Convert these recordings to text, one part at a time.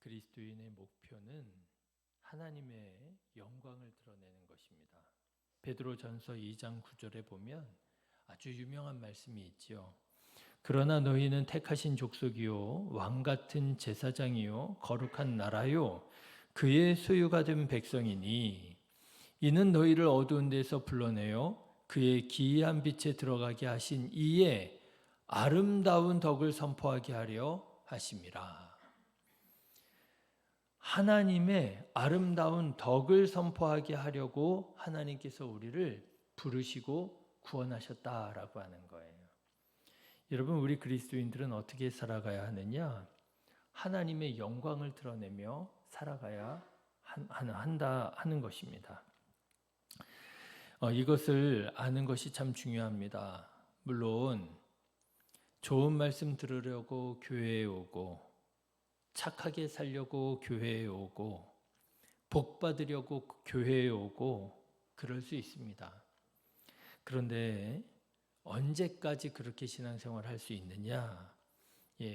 그리스도인의 목표는 하나님의 영광을 드러내는 것입니다. 베드로전서 2장 9절에 보면 아주 유명한 말씀이 있죠. 그러나 너희는 택하신 족속이요 왕 같은 제사장이요 거룩한 나라요 그의 소유가 된 백성이니 이는 너희를 어두운 데서 불러내어 그의 기이한 빛에 들어가게 하신 이의 아름다운 덕을 선포하게 하려 하심이라. 하나님의 아름다운 덕을 선포하게 하려고 하나님께서 우리를 부르시고 구원하셨다라고 하는 거예요. 여러분, 우리 그리스도인들은 어떻게 살아가야 하느냐? 하나님의 영광을 드러내며 살아가야 한다 하는 것입니다. 이것을 아는 것이 참 중요합니다. 물론 좋은 말씀 들으려고 교회에 오고 착하게 살려고 교회에 오고 복 받으려고 교회에 오고 그럴 수 있습니다. 그런데 언제까지 그렇게 신앙생활을 할 수 있느냐?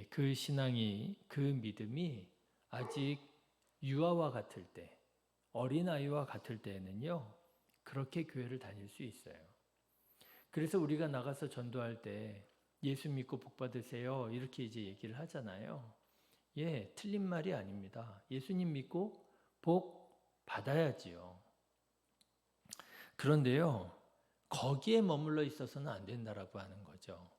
그 신앙이, 그 믿음이 아직 유아와 같을 때, 어린아이와 같을 때에는요, 그렇게 교회를 다닐 수 있어요. 그래서 우리가 나가서 전도할 때 예수 믿고 복 받으세요. 이렇게 이제 얘기를 하잖아요. 틀린 말이 아닙니다. 예수님 믿고 복 받아야지요. 그런데요, 거기에 머물러 있어서는 안 된다라고 하는 거죠.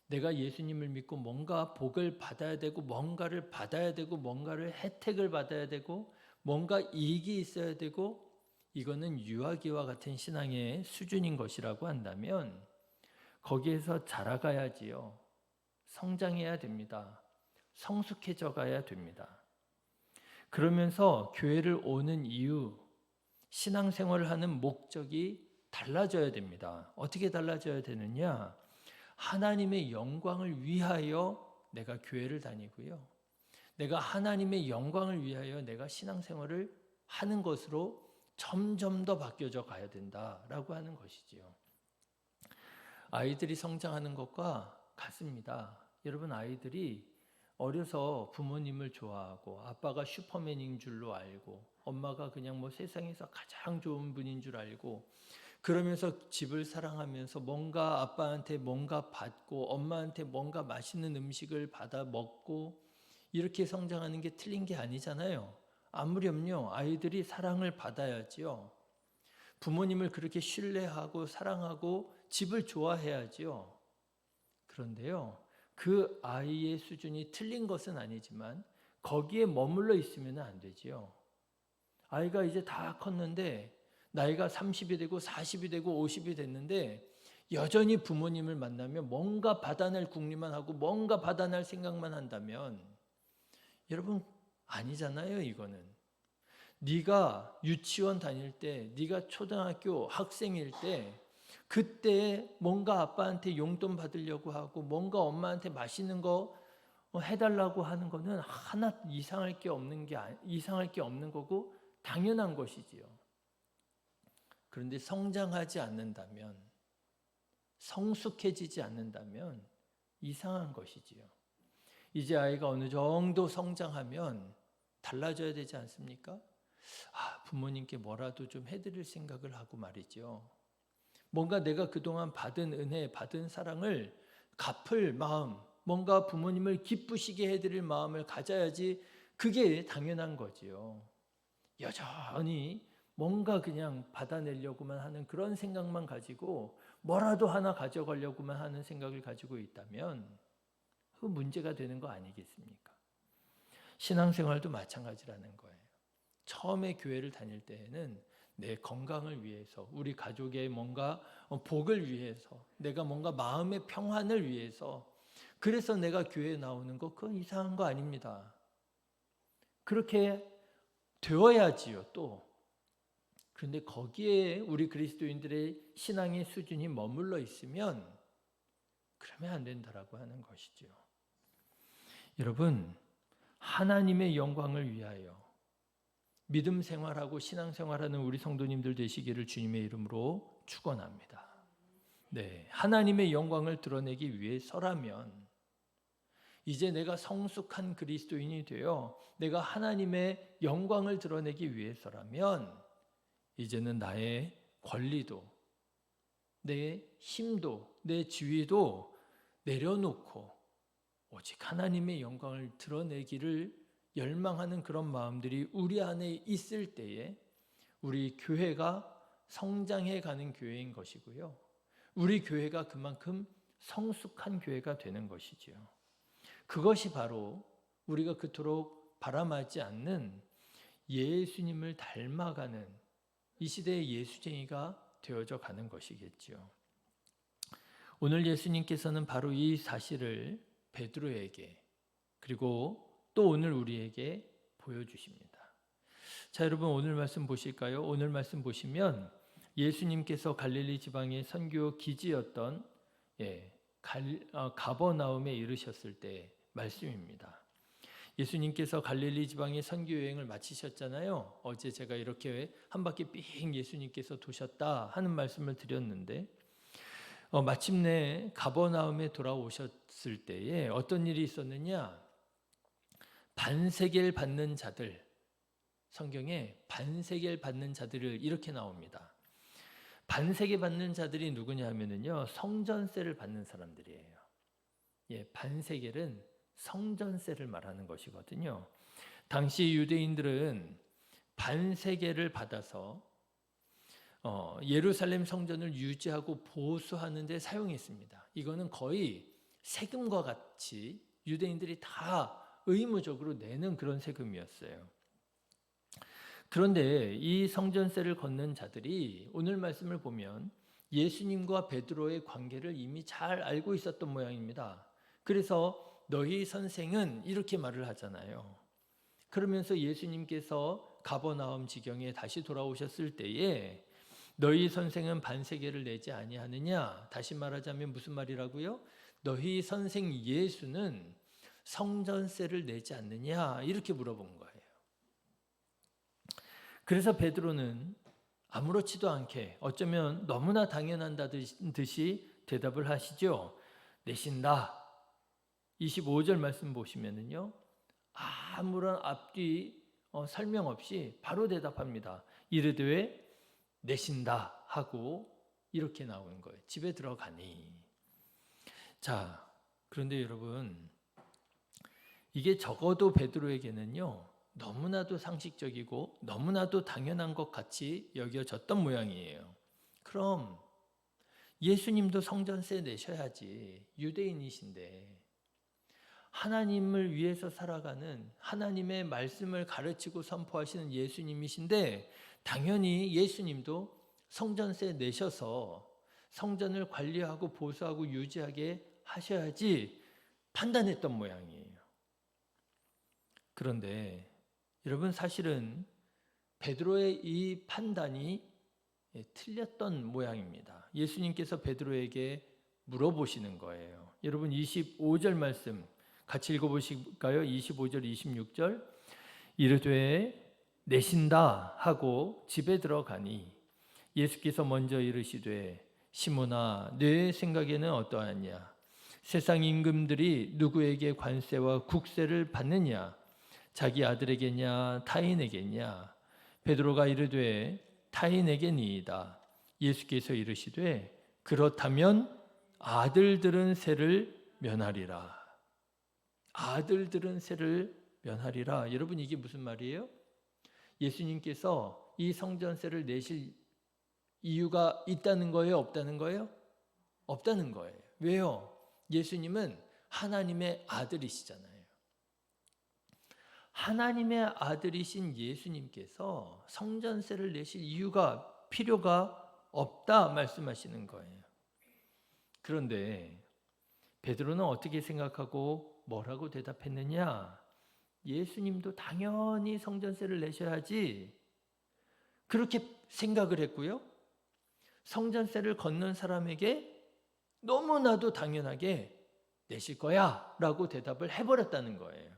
내가 예수님을 믿고 뭔가 복을 받아야 되고 뭔가를 받아야 되고 뭔가를 혜택을 받아야 되고 뭔가 이익이 있어야 되고 이거는 유아기와 같은 신앙의 수준인 것이라고 한다면 거기에서 자라가야지요. 성장해야 됩니다. 성숙해져 가야 됩니다. 그러면서 교회를 오는 이유, 신앙생활을 하는 목적이 달라져야 됩니다. 어떻게 달라져야 되느냐? 하나님의 영광을 위하여 내가 교회를 다니고요. 내가 하나님의 영광을 위하여 내가 신앙생활을 하는 것으로 점점 더 바뀌어져 가야 된다라고 하는 것이지요. 아이들이 성장하는 것과 같습니다. 여러분, 아이들이 어려서 부모님을 좋아하고 아빠가 슈퍼맨인 줄로 알고 엄마가 그냥 세상에서 가장 좋은 분인 줄 알고 그러면서 집을 사랑하면서 뭔가 아빠한테 뭔가 받고 엄마한테 뭔가 맛있는 음식을 받아 먹고 이렇게 성장하는 게 틀린 게 아니잖아요. 아무렴요. 아이들이 사랑을 받아야지요. 부모님을 그렇게 신뢰하고 사랑하고 집을 좋아해야지요. 그런데요, 그 아이의 수준이 틀린 것은 아니지만 거기에 머물러 있으면 안 되지요. 아이가 이제 다 컸는데 나이가 30이 되고 40이 되고 50이 됐는데 여전히 부모님을 만나면 뭔가 받아낼 궁리만 하고 뭔가 받아낼 생각만 한다면 여러분 아니잖아요. 이거는 네가 유치원 다닐 때, 네가 초등학교 학생일 때 그때 뭔가 아빠한테 용돈 받으려고 하고 뭔가 엄마한테 맛있는 거 해달라고 하는 거는 하나 이상할 게 없는 거고 당연한 것이지요. 그런데 성장하지 않는다면, 성숙해지지 않는다면 이상한 것이지요. 이제 아이가 어느 정도 성장하면 달라져야 되지 않습니까? 부모님께 뭐라도 좀 해드릴 생각을 하고 말이죠. 뭔가 내가 그동안 받은 은혜, 받은 사랑을 갚을 마음, 뭔가 부모님을 기쁘시게 해드릴 마음을 가져야지 그게 당연한 거지요. 여전히 뭔가 그냥 받아내려고만 하는 그런 생각만 가지고 뭐라도 하나 가져가려고만 하는 생각을 가지고 있다면 그 문제가 되는 거 아니겠습니까? 신앙생활도 마찬가지라는 거예요. 처음에 교회를 다닐 때에는 내 건강을 위해서, 우리 가족의 뭔가 복을 위해서, 내가 뭔가 마음의 평안을 위해서, 그래서 내가 교회에 나오는 거 그건 이상한 거 아닙니다. 그렇게 되어야지요 또. 그런데 거기에 우리 그리스도인들의 신앙의 수준이 머물러 있으면 그러면 안 된다라고 하는 것이죠. 여러분, 하나님의 영광을 위하여 믿음 생활하고 신앙 생활하는 우리 성도님들 되시기를 주님의 이름으로 축원합니다. 하나님의 영광을 드러내기 위해서라면 이제 내가 성숙한 그리스도인이 되어 내가 하나님의 영광을 드러내기 위해서라면 이제는 나의 권리도 내 힘도 내 지위도 내려놓고 오직 하나님의 영광을 드러내기를 열망하는 그런 마음들이 우리 안에 있을 때에 우리 교회가 성장해 가는 교회인 것이고요. 우리 교회가 그만큼 성숙한 교회가 되는 것이지요. 그것이 바로 우리가 그토록 바람하지 않는 예수님을 닮아가는 이 시대의 예수쟁이가 되어져 가는 것이겠지요. 오늘 예수님께서는 바로 이 사실을 베드로에게 그리고 또 오늘 우리에게 보여주십니다. 자, 여러분 오늘 말씀 보실까요? 오늘 말씀 보시면 예수님께서 갈릴리 지방의 선교 기지였던 가버나움에 이르셨을 때 말씀입니다. 예수님께서 갈릴리 지방의 선교 여행을 마치셨잖아요. 어제 제가 이렇게 한 바퀴 삥 예수님께서 도셨다 하는 말씀을 드렸는데 마침내 가버나움에 돌아오셨을 때에 어떤 일이 있었느냐? 반세겔 받는 자들, 성경에 반세겔 받는 자들을 이렇게 나옵니다. 반세겔 받는 자들이 누구냐 하면은요, 성전세를 받는 사람들이에요. 반세겔은 성전세를 말하는 것이거든요. 당시 유대인들은 반세겔을 받아서 예루살렘 성전을 유지하고 보수하는 데 사용했습니다. 이거는 거의 세금과 같이 유대인들이 다 의무적으로 내는 그런 세금이었어요. 그런데 이 성전세를 걷는 자들이 오늘 말씀을 보면 예수님과 베드로의 관계를 이미 잘 알고 있었던 모양입니다. 그래서 너희 선생은 이렇게 말을 하잖아요. 그러면서 예수님께서 가버나움 지경에 다시 돌아오셨을 때에 너희 선생은 반세겔을 내지 아니하느냐? 다시 말하자면 무슨 말이라고요? 너희 선생 예수는 성전세를 내지 않느냐? 이렇게 물어본 거예요. 그래서 베드로는 아무렇지도 않게 어쩌면 너무나 당연한 듯이 대답을 하시죠. 내신다. 25절 말씀 보시면은요. 아무런 앞뒤 설명 없이 바로 대답합니다. 이르되 내신다 하고 이렇게 나오는 거예요. 집에 들어가니. 자, 그런데 여러분 이게 적어도 베드로에게는요. 너무나도 상식적이고 너무나도 당연한 것 같이 여겨졌던 모양이에요. 그럼 예수님도 성전세 내셔야지. 유대인이신데 하나님을 위해서 살아가는 하나님의 말씀을 가르치고 선포하시는 예수님이신데 당연히 예수님도 성전세 내셔서 성전을 관리하고 보수하고 유지하게 하셔야지 판단했던 모양이에요. 그런데 여러분 사실은 베드로의 이 판단이 틀렸던 모양입니다. 예수님께서 베드로에게 물어보시는 거예요. 여러분 25절 말씀 같이 읽어보실까요? 25절 26절 이르되 내신다 하고 집에 들어가니 예수께서 먼저 이르시되 시몬아 내 생각에는 어떠하냐? 세상 임금들이 누구에게 관세와 국세를 받느냐? 자기 아들에게냐 타인에게냐? 베드로가 이르되 타인에게니이다. 예수께서 이르시되 그렇다면 아들들은 세를 면하리라. 아들들은 세를 면하리라. 여러분 이게 무슨 말이에요? 예수님께서 이 성전세를 내실 이유가 있다는 거예요? 없다는 거예요? 없다는 거예요. 왜요? 예수님은 하나님의 아들이시잖아요. 하나님의 아들이신 예수님께서 성전세를 내실 이유가 필요가 없다 말씀하시는 거예요. 그런데 베드로는 어떻게 생각하고 뭐라고 대답했느냐? 예수님도 당연히 성전세를 내셔야지 그렇게 생각을 했고요. 성전세를 걷는 사람에게 너무나도 당연하게 내실 거야 라고 대답을 해버렸다는 거예요.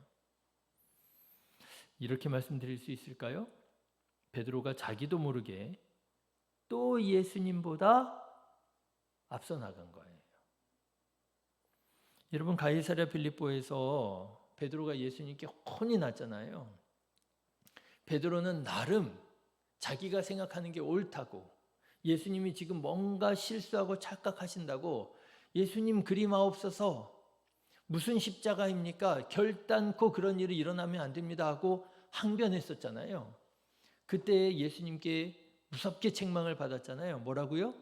이렇게 말씀드릴 수 있을까요? 베드로가 자기도 모르게 또 예수님보다 앞서 나간 거예요. 여러분 가이사랴 빌립보에서 베드로가 예수님께 혼이 났잖아요. 베드로는 나름 자기가 생각하는 게 옳다고, 예수님이 지금 뭔가 실수하고 착각하신다고, 예수님 그리마옵소서, 무슨 십자가입니까? 결단코 그런 일이 일어나면 안 됩니다 하고 항변했었잖아요. 그때 예수님께 무섭게 책망을 받았잖아요. 뭐라고요?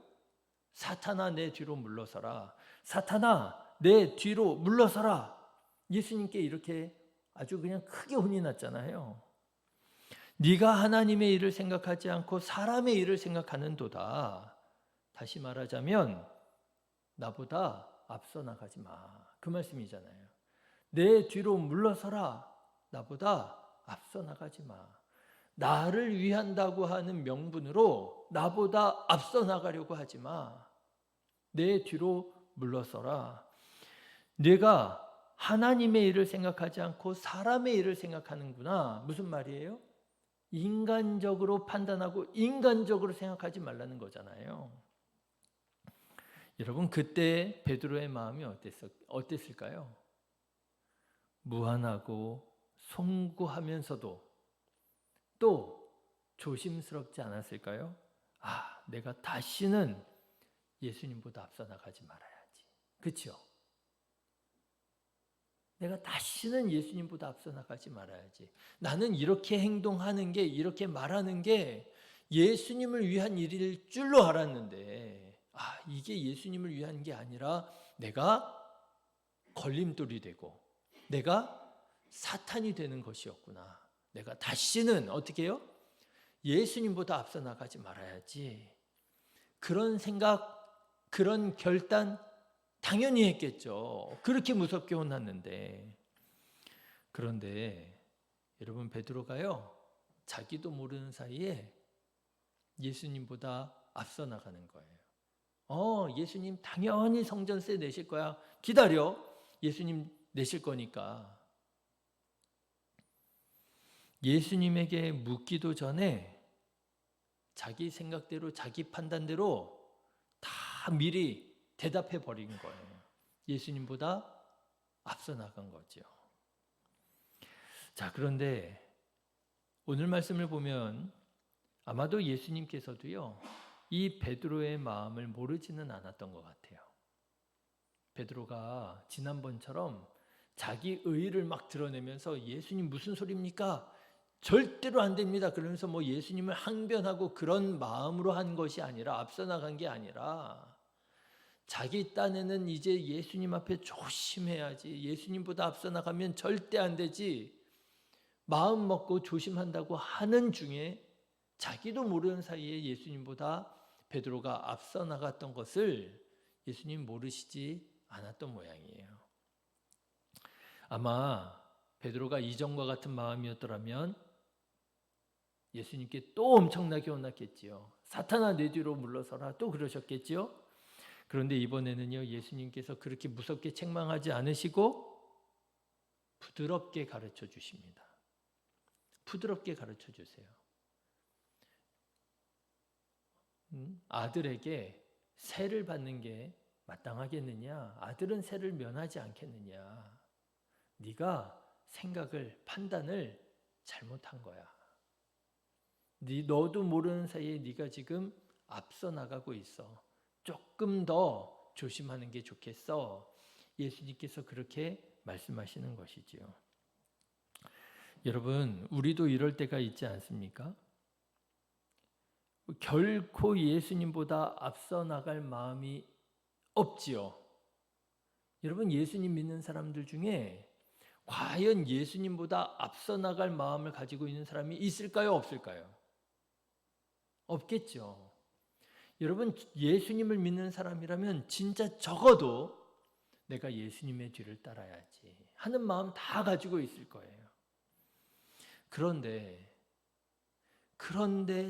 사탄아 내 뒤로 물러서라. 사탄아 내 뒤로 물러서라. 예수님께 이렇게 아주 그냥 크게 혼이 났잖아요. 네가 하나님의 일을 생각하지 않고 사람의 일을 생각하는도다. 다시 말하자면 나보다 앞서 나가지 마. 그 말씀이잖아요. 내 뒤로 물러서라. 나보다 앞서 나가지 마. 나를 위한다고 하는 명분으로 나보다 앞서 나가려고 하지 마. 내 뒤로 물러서라. 내가 하나님의 일을 생각하지 않고 사람의 일을 생각하는구나. 무슨 말이에요? 인간적으로 판단하고 인간적으로 생각하지 말라는 거잖아요. 여러분 그때 베드로의 마음이 어땠을까요? 무한하고 송구하면서도 또 조심스럽지 않았을까요? 아, 내가 다시는 예수님보다 앞서 나가지 말아야지. 그렇죠? 내가 다시는 예수님보다 앞서 나가지 말아야지. 나는 이렇게 행동하는 게, 이렇게 말하는 게 예수님을 위한 일일 줄로 알았는데, 아, 이게 예수님을 위한 게 아니라 내가 걸림돌이 되고 내가 사탄이 되는 것이었구나. 내가 다시는 어떻게 해요? 예수님보다 앞서 나가지 말아야지. 그런 생각, 그런 결단 당연히 했겠죠. 그렇게 무섭게 혼났는데. 그런데 여러분 베드로가요, 자기도 모르는 사이에 예수님보다 앞서 나가는 거예요. 예수님 당연히 성전세 내실 거야. 기다려. 예수님 내실 거니까. 예수님에게 묻기도 전에 자기 생각대로, 자기 판단대로 다 미리 대답해 버린 거예요. 예수님보다 앞서 나간 거죠. 자, 그런데 오늘 말씀을 보면 아마도 예수님께서도요, 이 베드로의 마음을 모르지는 않았던 것 같아요. 베드로가 지난번처럼 자기 의의를 막 드러내면서 예수님 무슨 소리입니까? 절대로 안 됩니다. 그러면서 뭐 예수님을 항변하고 그런 마음으로 한 것이 아니라, 앞서 나간 게 아니라, 자기 딴에는 이제 예수님 앞에 조심해야지, 예수님보다 앞서 나가면 절대 안 되지, 마음 먹고 조심한다고 하는 중에 자기도 모르는 사이에 예수님보다 베드로가 앞서 나갔던 것을 예수님 모르시지 않았던 모양이에요. 아마 베드로가 이전과 같은 마음이었더라면 예수님께 또 엄청나게 혼났겠지요. 사탄아 내 뒤로 물러서라, 또 그러셨겠지요. 그런데 이번에는요, 예수님께서 그렇게 무섭게 책망하지 않으시고 부드럽게 가르쳐 주십니다. 부드럽게 가르쳐 주세요. 아들에게 세를 받는 게 마땅하겠느냐? 아들은 세를 면하지 않겠느냐? 네가 생각을, 판단을 잘못한 거야. 너도 모르는 사이에 네가 지금 앞서 나가고 있어. 조금 더 조심하는 게 좋겠어. 예수님께서 그렇게 말씀하시는 것이지요. 여러분, 우리도 이럴 때가 있지 않습니까? 결코 예수님보다 앞서 나갈 마음이 없지요. 여러분, 예수님 믿는 사람들 중에 과연 예수님보다 앞서 나갈 마음을 가지고 있는 사람이 있을까요? 없을까요? 없겠죠. 여러분, 예수님을 믿는 사람이라면 진짜 적어도 내가 예수님의 뒤를 따라야지 하는 마음 다 가지고 있을 거예요. 그런데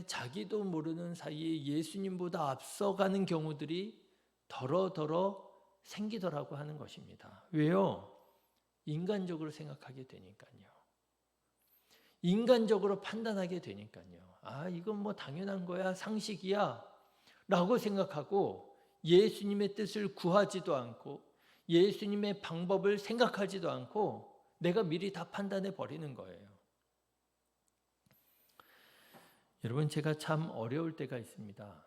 자기도 모르는 사이에 예수님보다 앞서가는 경우들이 더러더러 생기더라고 하는 것입니다. 왜요? 인간적으로 생각하게 되니까요. 인간적으로 판단하게 되니까요. 아, 이건 뭐 당연한 거야, 상식이야 라고 생각하고 예수님의 뜻을 구하지도 않고 예수님의 방법을 생각하지도 않고 내가 미리 다 판단해 버리는 거예요. 여러분, 제가 참 어려울 때가 있습니다.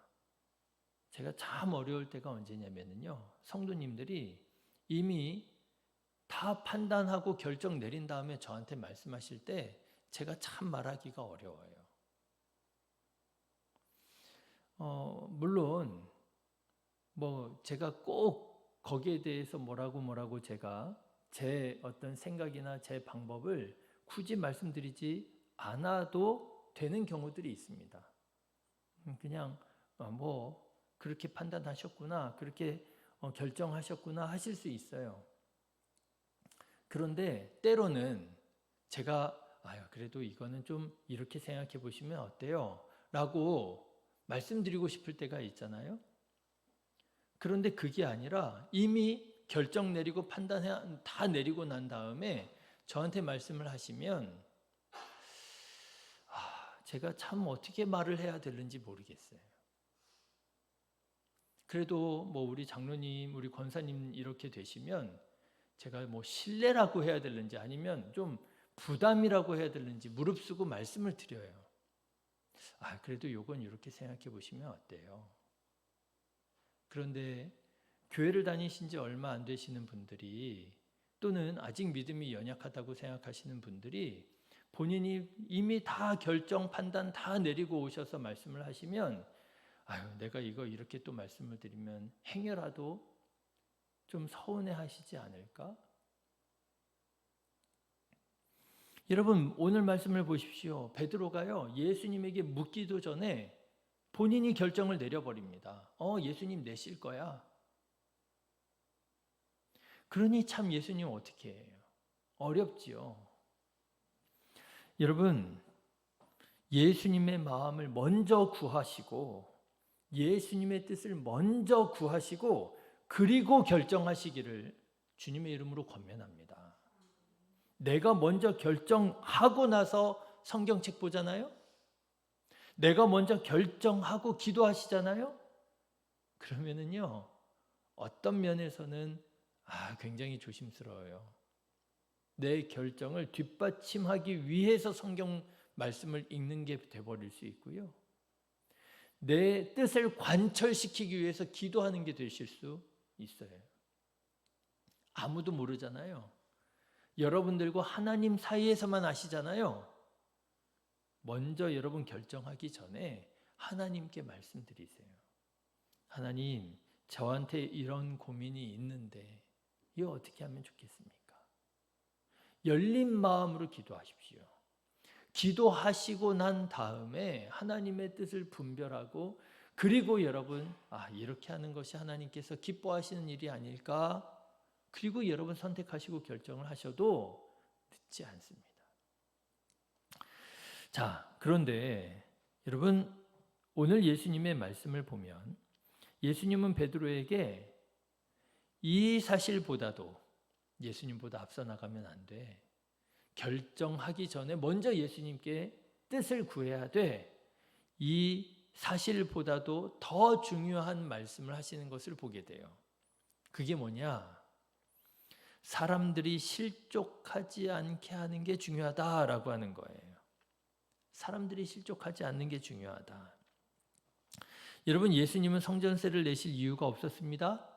제가 참 어려울 때가 언제냐면요, 성도님들이 이미 다 판단하고 결정 내린 다음에 저한테 말씀하실 때 제가 참 말하기가 어려워요. 물론 제가 꼭 거기에 대해서 뭐라고 제가 제 어떤 생각이나 제 방법을 굳이 말씀드리지 않아도 되는 경우들이 있습니다. 그냥 그렇게 판단하셨구나, 그렇게 결정하셨구나 하실 수 있어요. 그런데 때로는 제가 그래도 이거는 좀 이렇게 생각해 보시면 어때요? 라고 말씀드리고 싶을 때가 있잖아요. 그런데 그게 아니라 이미 결정 내리고 판단 다 내리고 난 다음에 저한테 말씀을 하시면 제가 참 어떻게 말을 해야 되는지 모르겠어요. 그래도 우리 장로님, 우리 권사님 이렇게 되시면 제가 신뢰라고 해야 되는지 아니면 좀 부담이라고 해야 되는지 무릅쓰고 말씀을 드려요. 그래도 이건 이렇게 생각해 보시면 어때요? 그런데 교회를 다니신 지 얼마 안 되시는 분들이, 또는 아직 믿음이 연약하다고 생각하시는 분들이 본인이 이미 다 결정, 판단 다 내리고 오셔서 말씀을 하시면 내가 이거 이렇게 또 말씀을 드리면 행여라도 좀 서운해 하시지 않을까? 여러분, 오늘 말씀을 보십시오. 베드로가요, 예수님에게 묻기도 전에 본인이 결정을 내려버립니다. 예수님 내실 거야. 그러니 참 예수님 어떻게 해요? 어렵지요. 여러분, 예수님의 마음을 먼저 구하시고 예수님의 뜻을 먼저 구하시고 그리고 결정하시기를 주님의 이름으로 권면합니다. 내가 먼저 결정하고 나서 성경책 보잖아요. 내가 먼저 결정하고 기도하시잖아요. 그러면은요, 어떤 면에서는 굉장히 조심스러워요. 내 결정을 뒷받침하기 위해서 성경 말씀을 읽는 게 돼버릴 수 있고요, 내 뜻을 관철시키기 위해서 기도하는 게 되실 수 있어요. 아무도 모르잖아요. 여러분들과 하나님 사이에서만 아시잖아요. 먼저 여러분 결정하기 전에 하나님께 말씀드리세요. 하나님, 저한테 이런 고민이 있는데 이거 어떻게 하면 좋겠습니까? 열린 마음으로 기도하십시오. 기도하시고 난 다음에 하나님의 뜻을 분별하고, 그리고 여러분 이렇게 하는 것이 하나님께서 기뻐하시는 일이 아닐까? 그리고 여러분 선택하시고 결정을 하셔도 늦지 않습니다. 자, 그런데 여러분, 오늘 예수님의 말씀을 보면 예수님은 베드로에게 이 사실보다도, 예수님보다 앞서 나가면 안 돼, 결정하기 전에 먼저 예수님께 뜻을 구해야 돼, 이 사실보다도 더 중요한 말씀을 하시는 것을 보게 돼요. 그게 뭐냐? 사람들이 실족하지 않게 하는 게 중요하다라고 하는 거예요. 사람들이 실족하지 않는 게 중요하다. 여러분, 예수님은 성전세를 내실 이유가 없었습니다.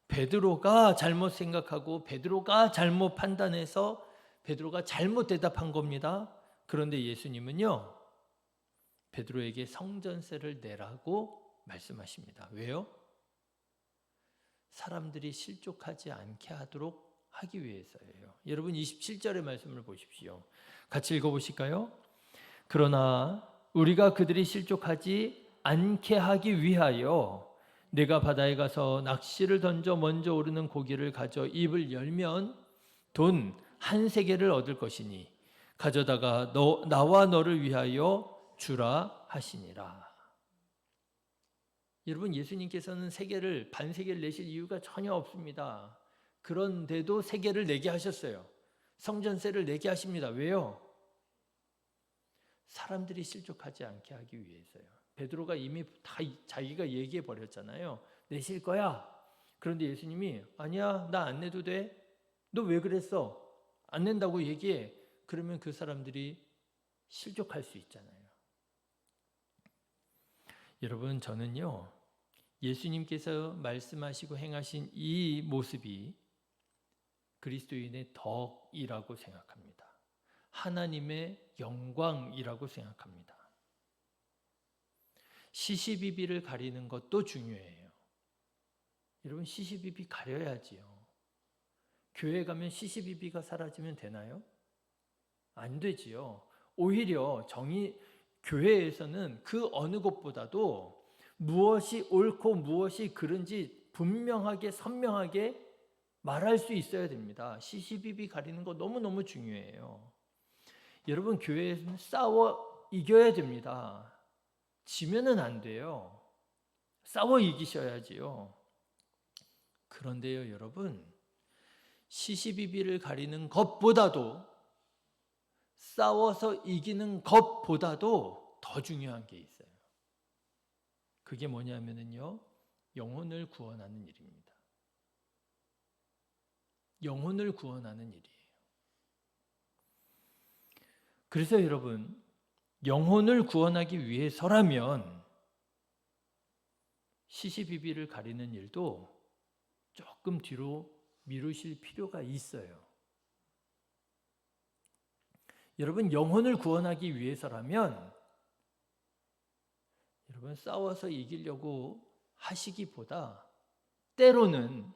베드로가 잘못 생각하고 베드로가 잘못 판단해서 베드로가 잘못 대답한 겁니다. 그런데 예수님은요, 베드로에게 성전세를 내라고 말씀하십니다. 왜요? 사람들이 실족하지 않게 하도록 하기 위해서예요. 여러분, 27절의 말씀을 보십시오. 같이 읽어보실까요? 그러나 우리가 그들이 실족하지 않게 하기 위하여 내가 바다에 가서 낚시를 던져 먼저 오르는 고기를 가져 입을 열면 돈 한 세겔을 얻을 것이니 가져다가 나와 너를 위하여 주라 하시니라. 여러분, 예수님께서는 세겔을, 반세겔 내실 이유가 전혀 없습니다. 그런데도 세겔을 내게 하셨어요. 성전세를 내게 하십니다. 왜요? 사람들이 실족하지 않게 하기 위해서요. 베드로가 이미 다 자기가 얘기해 버렸잖아요. 내실 거야. 그런데 예수님이 아니야, 나 안 내도 돼. 너 왜 그랬어? 안 낸다고 얘기해. 그러면 그 사람들이 실족할 수 있잖아요. 여러분, 저는요, 예수님께서 말씀하시고 행하신 이 모습이 그리스도인의 덕이라고 생각합니다. 하나님의 영광이라고 생각합니다. 시시비비를 가리는 것도 중요해요. 여러분, 시시비비 가려야지요. 교회 가면 시시비비가 사라지면 되나요? 안 되지요. 오히려 교회에서는 그 어느 곳보다도 무엇이 옳고 무엇이 그른지 분명하게 선명하게 말할 수 있어야 됩니다. 시시비비 가리는 거 너무너무 중요해요. 여러분, 교회에서는 싸워 이겨야 됩니다. 지면은 안 돼요. 싸워 이기셔야지요. 그런데요, 여러분, 시시비비를 가리는 것보다도 싸워서 이기는 것보다도 더 중요한 게 있어요. 그게 뭐냐면요, 영혼을 구원하는 일입니다. 영혼을 구원하는 일이에요. 그래서 여러분, 영혼을 구원하기 위해서라면 시시비비를 가리는 일도 조금 뒤로 미루실 필요가 있어요. 여러분, 영혼을 구원하기 위해서라면 여러분, 싸워서 이기려고 하시기보다 때로는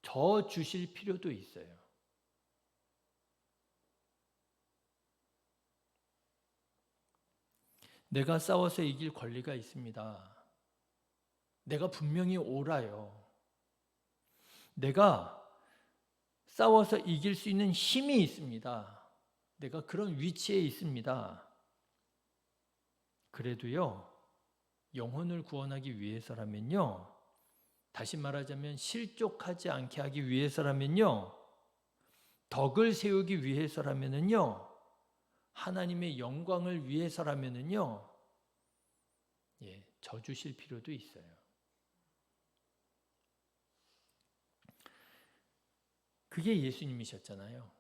져 주실 필요도 있어요. 내가 싸워서 이길 권리가 있습니다. 내가 분명히 옳아요. 내가 싸워서 이길 수 있는 힘이 있습니다. 내가 그런 위치에 있습니다. 그래도요, 영혼을 구원하기 위해서라면요, 다시 말하자면 실족하지 않게 하기 위해서라면요, 덕을 세우기 위해서라면요, 하나님의 영광을 위해서라면요, 져주실 필요도 있어요. 그게 예수님이셨잖아요.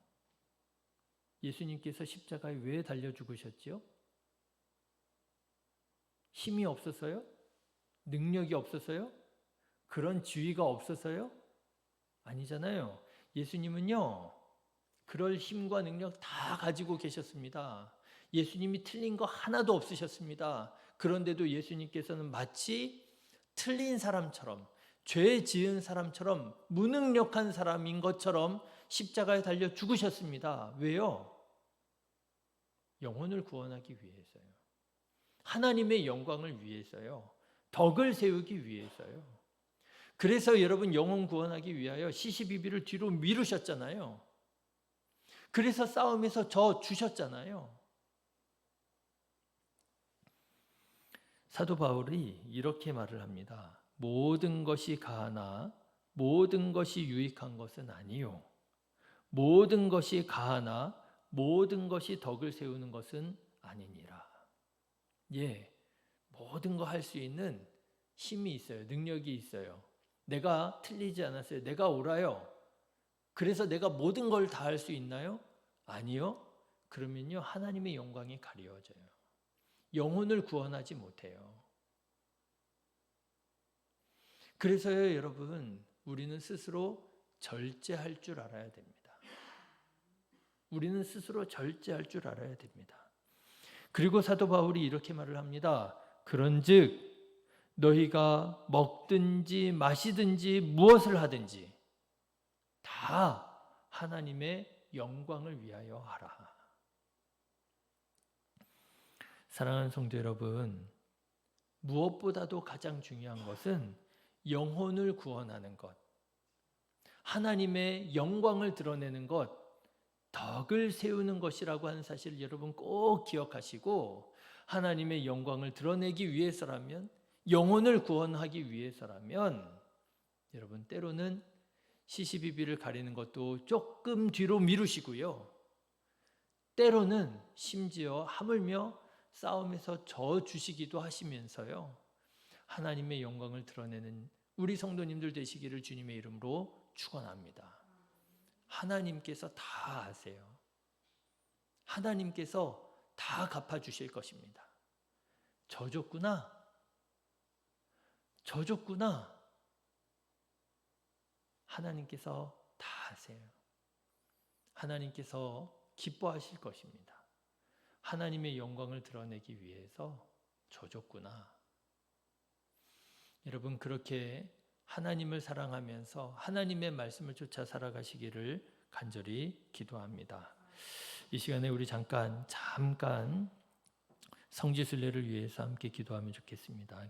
예수님께서 십자가에 왜 달려 죽으셨지요? 힘이 없어서요? 능력이 없어서요? 그런 지위가 없어서요? 아니잖아요. 예수님은요, 그럴 힘과 능력 다 가지고 계셨습니다. 예수님이 틀린 거 하나도 없으셨습니다. 그런데도 예수님께서는 마치 틀린 사람처럼, 죄 지은 사람처럼, 무능력한 사람인 것처럼 십자가에 달려 죽으셨습니다. 왜요? 영혼을 구원하기 위해서요. 하나님의 영광을 위해서요. 덕을 세우기 위해서요. 그래서 여러분, 영혼 구원하기 위하여 시시비비를 뒤로 미루셨잖아요. 그래서 싸움에서 져 주셨잖아요. 사도 바울이 이렇게 말을 합니다. 모든 것이 가하나 모든 것이 유익한 것은 아니요. 모든 것이 가하나 모든 것이 덕을 세우는 것은 아니니라. 모든 거 할 수 있는 힘이 있어요. 능력이 있어요. 내가 틀리지 않았어요. 내가 옳아요. 그래서 내가 모든 걸 다 할 수 있나요? 아니요. 그러면요, 하나님의 영광이 가려져요. 영혼을 구원하지 못해요. 그래서요, 여러분, 우리는 스스로 절제할 줄 알아야 됩니다. 우리는 스스로 절제할 줄 알아야 됩니다. 그리고 사도 바울이 이렇게 말을 합니다. 그런즉 너희가 먹든지 마시든지 무엇을 하든지 다 하나님의 영광을 위하여 하라. 사랑하는 성도 여러분, 무엇보다도 가장 중요한 것은 영혼을 구원하는 것, 하나님의 영광을 드러내는 것, 덕을 세우는 것이라고 하는 사실을 여러분 꼭 기억하시고, 하나님의 영광을 드러내기 위해서라면, 영혼을 구원하기 위해서라면, 여러분 때로는 시시비비를 가리는 것도 조금 뒤로 미루시고요. 때로는 심지어 하물며 싸움에서 져 주시기도 하시면서요. 하나님의 영광을 드러내는 우리 성도님들 되시기를 주님의 이름으로 축원합니다. 하나님께서 다 아세요. 하나님께서 다 갚아주실 것입니다. 져줬구나. 하나님께서 다 아세요. 하나님께서 기뻐하실 것입니다. 하나님의 영광을 드러내기 위해서 져줬구나. 여러분, 그렇게 하나님을 사랑하면서 하나님의 말씀을 쫓아 살아가시기를 간절히 기도합니다. 이 시간에 우리 잠깐 성지순례를 위해서 함께 기도하면 좋겠습니다.